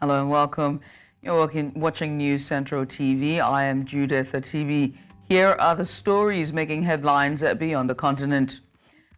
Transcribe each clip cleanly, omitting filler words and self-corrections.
Hello and welcome. You're watching News Central TV. I am Judith Atibi. Here are the stories making headlines beyond the continent.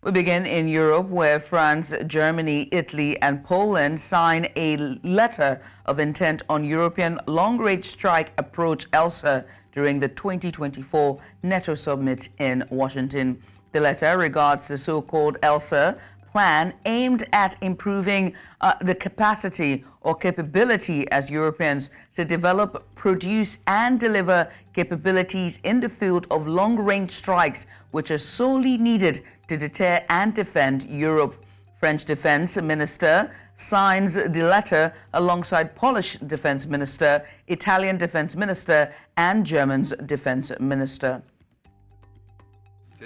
We begin in Europe, where France, Germany, Italy and Poland sign a letter of intent on European long-range strike approach ELSA during the 2024 NATO summit in Washington. The letter regards the so-called ELSA plan aimed at improving the capacity or capability as Europeans to develop, produce and deliver capabilities in the field of long-range strikes, which are solely needed to deter and defend Europe. French Defense Minister signs the letter alongside Polish Defense Minister, Italian Defense Minister and German's Defense Minister.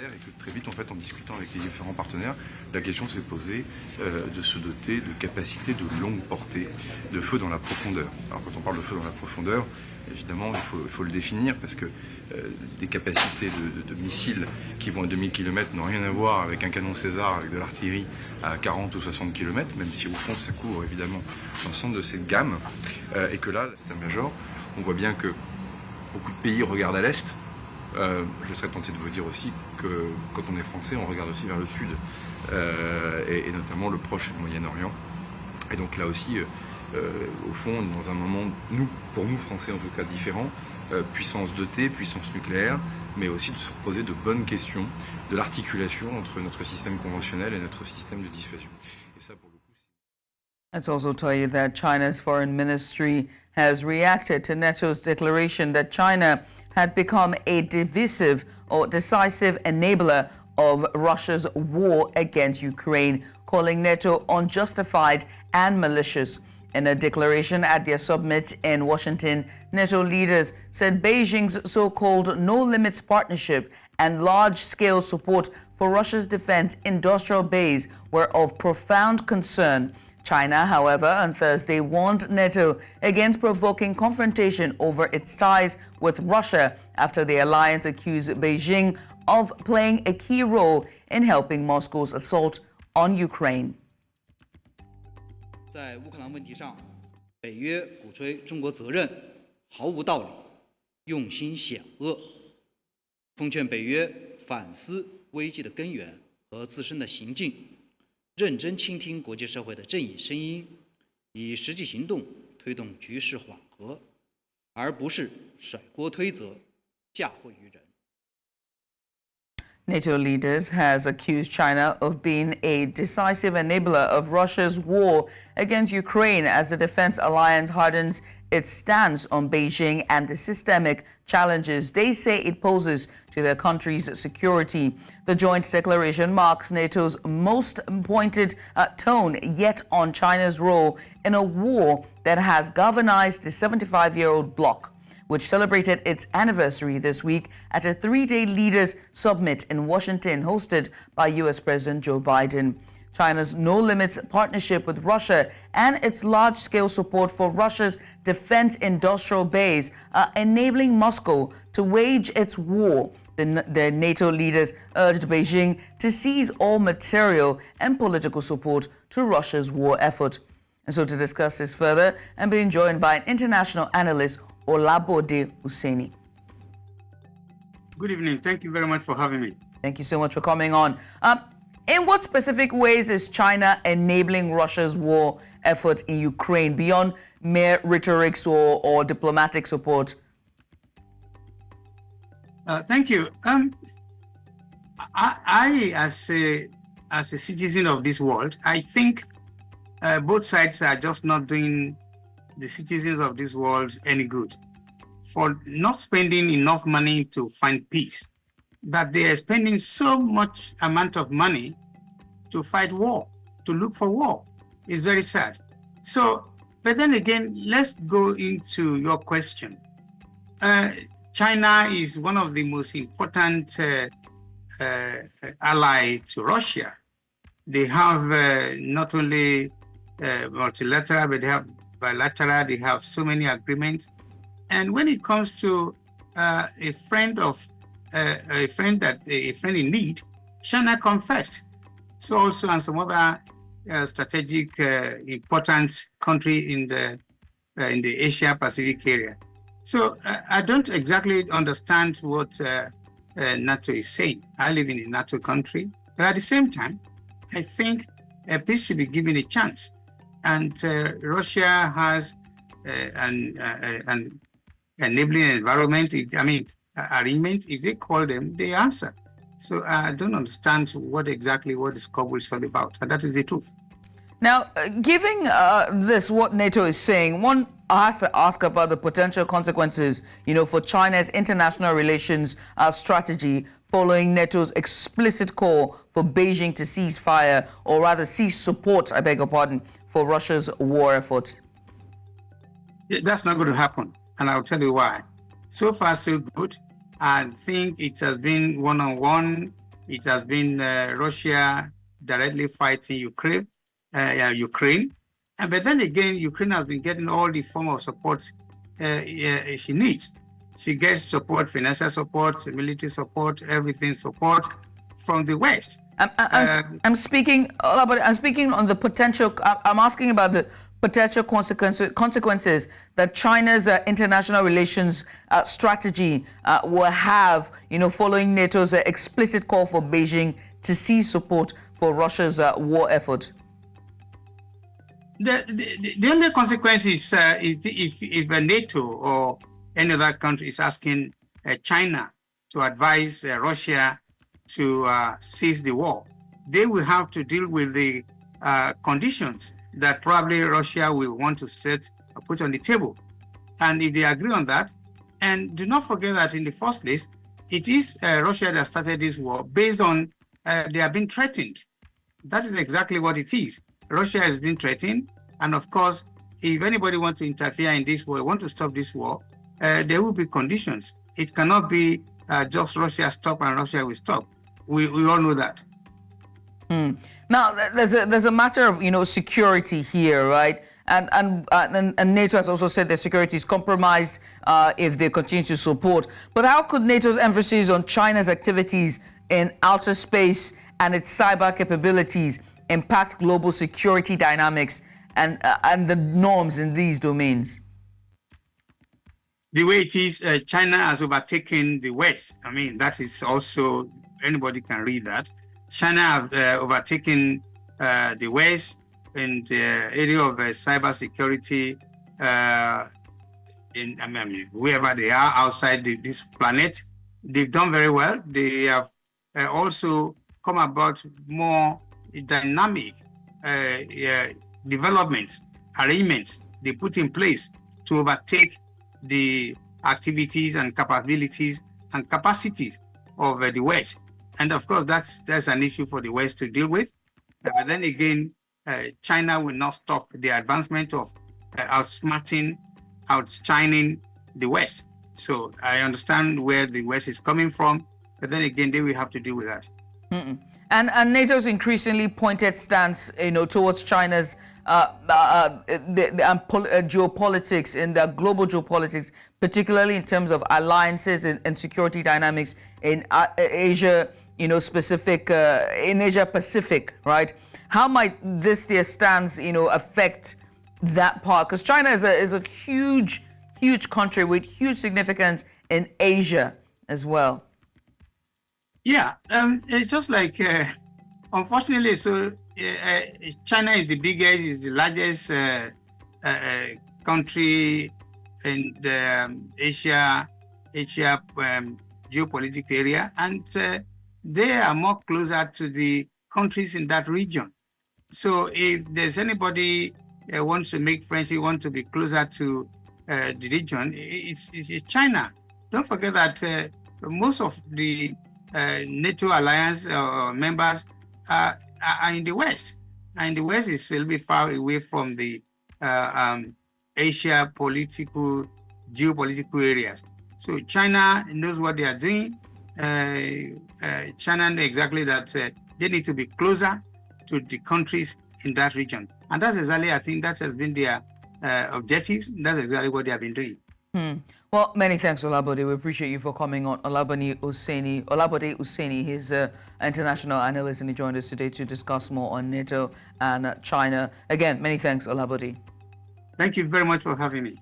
Et que très vite, en fait, en discutant avec les différents partenaires, la question s'est posée de se doter de capacités de longue portée, de feu dans la profondeur. Alors quand on parle de feu dans la profondeur, évidemment, il faut le définir parce que des capacités de missiles qui vont à 2000 km n'ont rien à voir avec un canon César avec de l'artillerie à 40 ou 60 km, même si au fond ça couvre évidemment l'ensemble de cette gamme. Et que là, c'est un major, on voit bien que beaucoup de pays regardent à l'Est. Je serais tenté de vous dire aussi que quand on est français, on regarde aussi vers le sud, et notamment le Proche et le Moyen-Orient. Et donc là aussi, au fond, dans un moment, pour nous français en tout cas différent, puissance dotée, puissance nucléaire, mais aussi de se poser de bonnes questions de l'articulation entre notre système conventionnel et notre système de dissuasion. Et ça, pour le coup, Let's also tell you that China's foreign ministry has reacted to NATO's declaration that China had become a divisive or decisive enabler of Russia's war against Ukraine, calling NATO unjustified and malicious. In a declaration at their summit in Washington, NATO leaders said Beijing's so-called no-limits partnership and large-scale support for Russia's defense industrial base were of profound concern. China, however, on Thursday warned NATO against provoking confrontation over its ties with Russia after the alliance accused Beijing of playing a key role in helping Moscow's assault on Ukraine. 在乌克兰问题上，北约鼓吹中国责任毫无道理，用心险恶。奉劝北约反思危机的根源和自身的行径。 认真倾听国际社会的正义声音，以实际行动推动局势缓和，而不是甩锅推责、嫁祸于人。 NATO leaders has accused China of being a decisive enabler of Russia's war against Ukraine as the defense alliance hardens its stance on Beijing and the systemic challenges they say it poses to their country's security. The joint declaration marks NATO's most pointed tone yet on China's role in a war that has galvanized the 75-year-old bloc, which celebrated its anniversary this week at a three-day leaders summit in Washington hosted by U.S. President Joe Biden. China's no-limits partnership with Russia and its large-scale support for Russia's defense industrial base are enabling Moscow to wage its war. The NATO leaders urged Beijing to seize all material and political support to Russia's war effort. And so to discuss this further, I'm being joined by an international analyst, Olabode Oseni. Good evening. Thank you very much for having me. Thank you so much for coming on. In what specific ways is China enabling Russia's war effort in Ukraine beyond mere rhetorics or diplomatic support? Thank you. I as a citizen of this world, I think both sides are just not doing the citizens of this world any good for not spending enough money to find peace, that they are spending so much amount of money to fight war, to look for war. It's very sad. So, but then again, let's go into your question. China is one of the most important ally to Russia. They have not only multilateral, but they have bilateral, they have so many agreements. And when it comes to a friend in need, China comes first. So also, and some other strategic important country in the in the Asia-Pacific area. So I don't exactly understand what NATO is saying. I live in a NATO country, but at the same time, I think peace should be given a chance. And Russia has an enabling environment, arrangement. If they call them, they answer. So I don't understand what this squabble is all about, and that is the truth. Now, giving what NATO is saying, one has to ask about the potential consequences, for China's international relations strategy following NATO's explicit call for Beijing to cease fire, or rather cease support, I beg your pardon, for Russia's war effort. That's not going to happen, and I'll tell you why. So far, so good. I think it has been one-on-one. It has been Russia directly fighting Ukraine. But then again, Ukraine has been getting all the form of support she needs. She gets support, financial support, military support, everything support from the West. I'm speaking on the potential. I'm asking about the potential consequences that China's international relations strategy will have, following NATO's explicit call for Beijing to cease support for Russia's war effort. The only consequence is if NATO or any other country is asking China to advise Russia to cease the war, they will have to deal with the conditions that probably Russia will want to set or put on the table. And if they agree on that, and do not forget that in the first place, it is Russia that started this war based on they have been threatened. That is exactly what it is. Russia has been threatened, and of course, if anybody wants to interfere in this war, want to stop this war, there will be conditions. It cannot be just Russia stop and Russia will stop. We all know that. Now, there's a matter of security here, right? And NATO has also said that security is compromised if they continue to support. But how could NATO's emphasis on China's activities in outer space and its cyber capabilities impact global security dynamics and the norms in these domains? The way it is, China has overtaken the West. I mean, that is also, anybody can read that. China have overtaken the West in the area of cyber security, wherever they are outside this planet. They've done very well. They have also come about more dynamic developments, arrangements they put in place to overtake the activities and capabilities and capacities of the West. And of course, that's an issue for the West to deal with. But then again, China will not stop the advancement of outsmarting, outshining the West. So I understand where the West is coming from, but then again, they will have to deal with that. And NATO's increasingly pointed stance, towards China's geopolitics and the global geopolitics, particularly in terms of alliances and security dynamics in Asia, specific in Asia Pacific, right? How might their stance, affect that part? Because China is a huge country with huge significance in Asia as well. Yeah, it's just like, unfortunately, so China is the biggest, is the largest country in the Asia geopolitical area, and they are more closer to the countries in that region. So if there's anybody wants to make friendship, want to be closer to the region, it's China. Don't forget that most of the NATO alliance members are in the West, and the West is a little bit far away from the Asia geopolitical areas. So China knows what they are doing. China knows exactly that they need to be closer to the countries in that region, and that's exactly, I think, that has been their objectives. That's exactly what they have been doing. Well, many thanks, Olabode. We appreciate you for coming on. Olabode Oseni, he's an international analyst, and he joined us today to discuss more on NATO and China. Again, many thanks, Olabode. Thank you very much for having me.